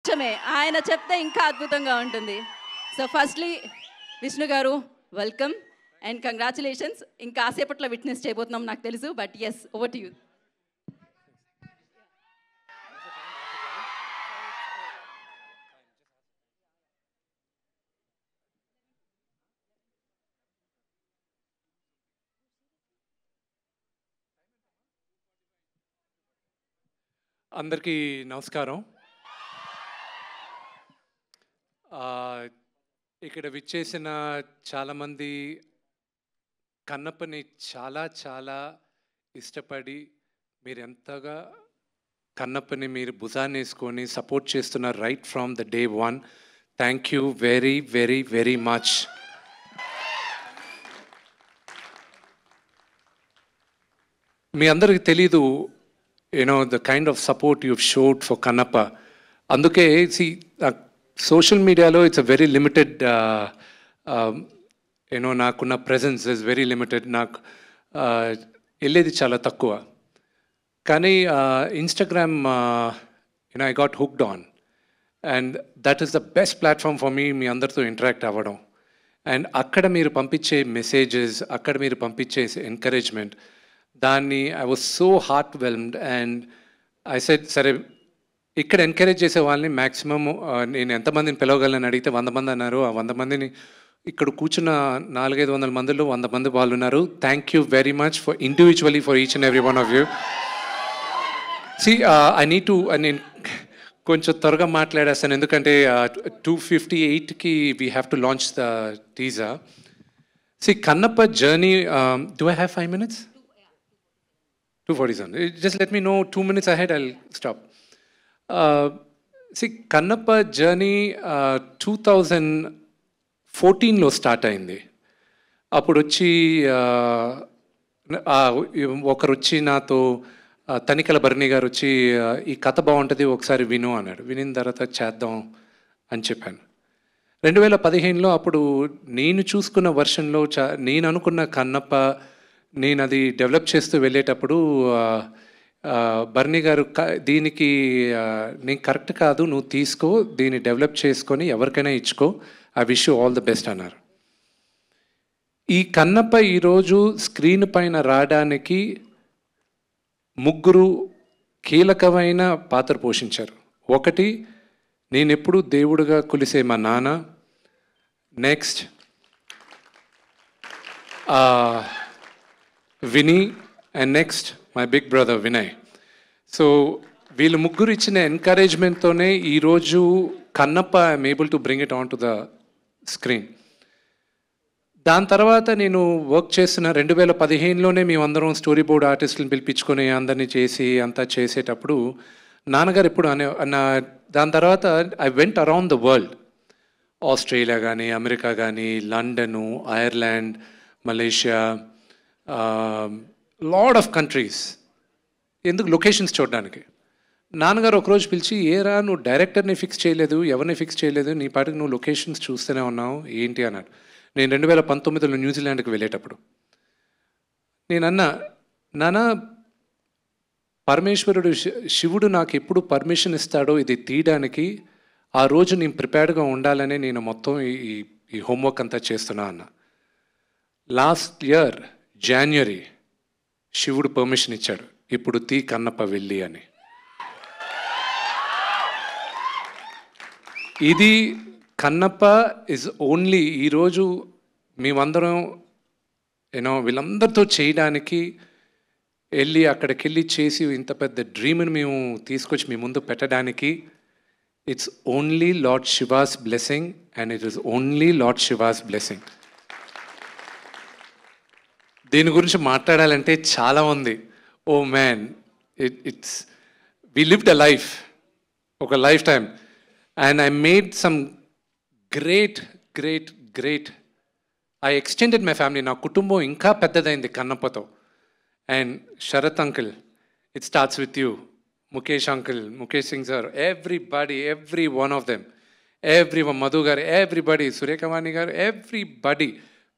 నిజమే. ఆయన చెప్తే ఇంకా అద్భుతంగా ఉంటుంది. సో ఫస్ట్‌లీ విష్ణు గారు వెల్కమ్ అండ్ కంగ్రాచ్యులేషన్స్. ఇంకా కాసేపట్లో విట్నెస్ చేయబోతున్నాం నాకు తెలుసు. But yes over to you. అందరికీ నమస్కారం. ఇక్కడ విచ్చేసిన చాలామంది కన్నప్పని చాలా చాలా ఇష్టపడి మీరు ఎంతగా కన్నప్పని మీరు భుజాన్ని వేసుకొని సపోర్ట్ చేస్తున్నారు right from the day one. Thank you very very very much. మీ అందరికి తెలీదు the kind of support you've showed for Kannappa. Anduke, see, social media lo, it's a very limited, nakunna presence is very limited. Elledi chala takkuva. Kani Instagram, I got hooked on. And that is the best platform for me, మీ అందరితో interact అవ్వడం. And అక్కడ మీరు పంపించే messages, అక్కడ మీరు పంపించే encouragement, దాన్ని I was so heart whelmed. And I said సరే ఇక్కడ ఎంకరేజ్ చేసే వాళ్ళని మ్యాక్సిమమ్ నేను ఎంతమందిని పిలవగలను అడిగితే 100 మంది అన్నారు. ఆ 100 మందిని ఇక్కడ కూర్చున్న 400-500 మందిలో 100 మంది వాళ్ళు ఉన్నారు. Thank you very much for individually for each and every one of you. See I need to నేను కొంచెం త్వరగా మాట్లాడేస్తాను ఎందుకంటే 2:58కి we have to launch the teaser. See Kannappa journey, do I have 5 minutes? 2:47. Just let me know 2 minutes ahead, I'll stop. See, Kannappa journey 2014లో start అయింది. అప్పుడు వచ్చి ఒకరు వచ్చి నాతో తనికల భరణి గారు వచ్చి ఈ కథ బాగుంటుంది ఒకసారి విను అన్నాడు. వినిన తర్వాత చేద్దాం అని చెప్పాను. 2015లో అప్పుడు నేను చూసుకున్న వర్షన్లో నేను అనుకున్న కన్నప్ప నేను అది డెవలప్ చేస్తూ వెళ్ళేటప్పుడు బర్నీ గారు దీనికి నేను కరెక్ట్ కాదు, నువ్వు తీసుకో, దీన్ని డెవలప్ చేసుకొని ఎవరికైనా ఇచ్చుకో, I wish you all the best అన్నారు. ఈ కన్నప్ప ఈరోజు స్క్రీన్ పైన రావడానికి 3 కీలకమైన పాత్ర పోషించారు. ఒకటి, నేను ఎప్పుడు దేవుడిగా కొలిసే మా నాన్న. Next Vini, and next my big brother Vinay. So వీళ్ళు ముగ్గురు ఇచ్చిన ఎంకరేజ్మెంట్తోనే ఈరోజు Kannappa I'm able to bring it on to the screen. దాని తర్వాత నేను వర్క్ చేస్తున్న 2015లోనే మేమందరం స్టోరీ బోర్డ్ ఆర్టిస్టులను పిలిపించుకొని అందరినీ చేసి అంతా చేసేటప్పుడు నాన్నగారు ఎప్పుడు దాని తర్వాత I went around the world. Australia కానీ, అమెరికా కానీ, London, Ireland, Malaysia, lot of countries. ఎందుకు? లొకేషన్స్ చూడడానికి. నాన్నగారు ఒకరోజు పిలిచి, ఏరా నువ్వు డైరెక్టర్ని ఫిక్స్ చేయలేదు, ఎవరిని ఫిక్స్ చేయలేదు, నీ పాటికి నువ్వు లొకేషన్స్ చూస్తూనే ఉన్నావు ఏంటి అన్నాడు. నేను 2019లో న్యూజిలాండ్కి వెళ్ళేటప్పుడు నేనన్నా, నాన్న పరమేశ్వరుడు శివుడు నాకు ఎప్పుడు పర్మిషన్ ఇస్తాడో ఇది తీయడానికి, ఆ రోజు నేను ప్రిపేర్డ్గా ఉండాలని నేను మొత్తం ఈ హోంవర్క్ అంతా చేస్తున్నా అన్న. లాస్ట్ ఇయర్ జనవరి శివుడు పర్మిషన్ ఇచ్చాడు, ఇప్పుడు తీ కన్నప్ప వెళ్ళి అని. ఇది కన్నప్ప ఇస్ ఓన్లీ ఈరోజు మేమందరం వీళ్ళందరితో చేయడానికి వెళ్ళి అక్కడికి వెళ్ళి చేసి ఇంత పెద్ద డ్రీమ్ని మేము తీసుకొచ్చి మీ ముందు పెట్టడానికి it's only Lord Shiva's blessing and it is only Lord Shiva's blessing. దీని గురించి మాట్లాడాలంటే చాలా ఉంది. Oh man, it's we lived a life, ఒక life time, and I made some great great great I extended my family. నా కుటుంబం ఇంకా పెద్దదైంది కన్నప్పతో. And Sarath uncle, it starts with you. Mukesh uncle, Mukesh Singh sir, everybody, every one of them, every one, Madhu గారు, everybody, Surekhavani గారు, everybody.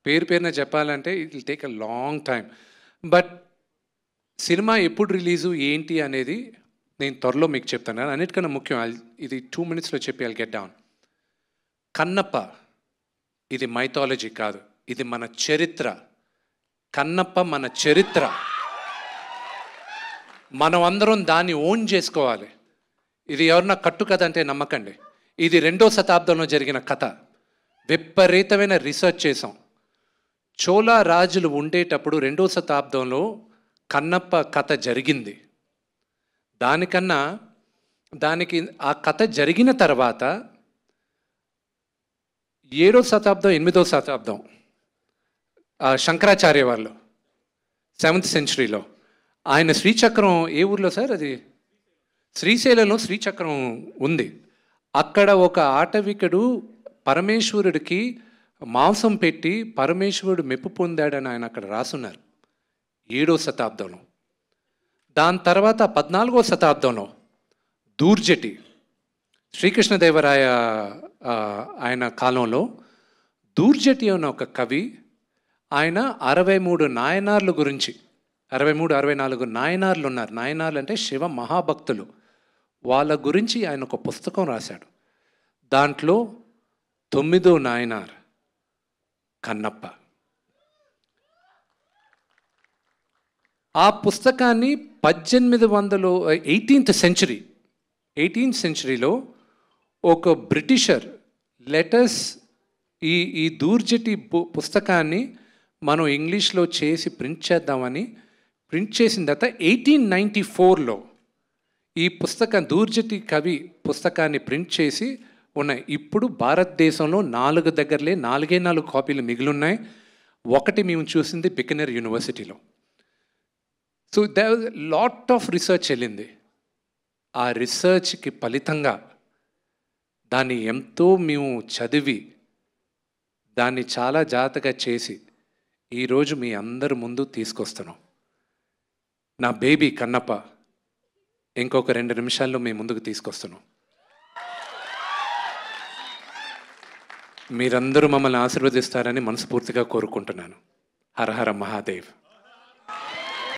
పేరు పేరున చెప్పాలంటే it will take a long time. But cinema ఎప్పుడు రిలీజు ఏంటి అనేది నేను త్వరలో మీకు చెప్తాను. అన్నిటికన్నా ముఖ్యం, ఇది 2 minutesలో చెప్పి ఐల్ గెట్ డౌన్. కన్నప్ప ఇది మైథాలజీ కాదు, ఇది మన చరిత్ర. కన్నప్ప మన చరిత్ర. మనం అందరం దాన్ని ఓన్ చేసుకోవాలి. ఇది ఎవరన్నా కట్టు కథ అంటే నమ్మకండి. ఇది 2వ శతాబ్దంలో జరిగిన కథ. విపరీతమైన రీసెర్చ్ చేసాం. చోళా రాజులు ఉండేటప్పుడు 2వ శతాబ్దంలో కన్నప్ప కథ జరిగింది. దానికి ఆ కథ జరిగిన తర్వాత 7వ శతాబ్దం 8వ శతాబ్దం శంకరాచార్య వాళ్ళు 7th centuryలో ఆయన శ్రీచక్రం ఏ ఊర్లో సార్? అది శ్రీశైలంలో శ్రీచక్రం ఉంది. అక్కడ ఒక ఆటవికుడు పరమేశ్వరుడికి మాంసం పెట్టి పరమేశ్వరుడు మెప్పు పొందాడని ఆయన అక్కడ రాసున్నారు 7వ శతాబ్దంలో. దాని తర్వాత 14వ శతాబ్దంలో దూర్జటి శ్రీకృష్ణదేవరాయ ఆయన కాలంలో దూర్జటి అనే ఒక కవి ఆయన 63 నాయనార్ల గురించి 63, 64 నాయనార్లు ఉన్నారు. నాయనార్లు అంటే శివ మహాభక్తులు. వాళ్ళ గురించి ఆయన ఒక పుస్తకం రాశాడు. దాంట్లో 9వ నాయనార్ కన్నప్ప. ఆ పుస్తకాన్ని 18th centuryలో ఒక బ్రిటిషర్ లెటర్స్ ఈ దూర్జటి పుస్తకాన్ని మనం ఇంగ్లీష్లో చేసి ప్రింట్ చేద్దామని ప్రింట్ చేసిన తర్వాత 1894లో ఈ పుస్తకం దూర్జటి కవి పుస్తకాన్ని ప్రింట్ చేసి ఉన్నాయి. ఇప్పుడు భారతదేశంలో 4 కాపీలు మిగిలిన్నాయి. ఒకటి మేము చూసింది బికనర్ యూనివర్సిటీలో. So there was lot of research వెళ్ళింది. ఆ రీసెర్చ్కి ఫలితంగా దాన్ని ఎంతో మేము చదివి దాన్ని చాలా జాగ్రత్తగా చేసి ఈరోజు మీ అందరి ముందు తీసుకొస్తున్నాం. నా బేబీ కన్నప్ప ఇంకొక 2 నిమిషాల్లో మీ ముందుకు తీసుకొస్తున్నాం. మీరందరూ మమ్మల్ని ఆశీర్వదిస్తారని మనస్ఫూర్తిగా కోరుకుంటున్నాను. హర హర మహాదేవ్.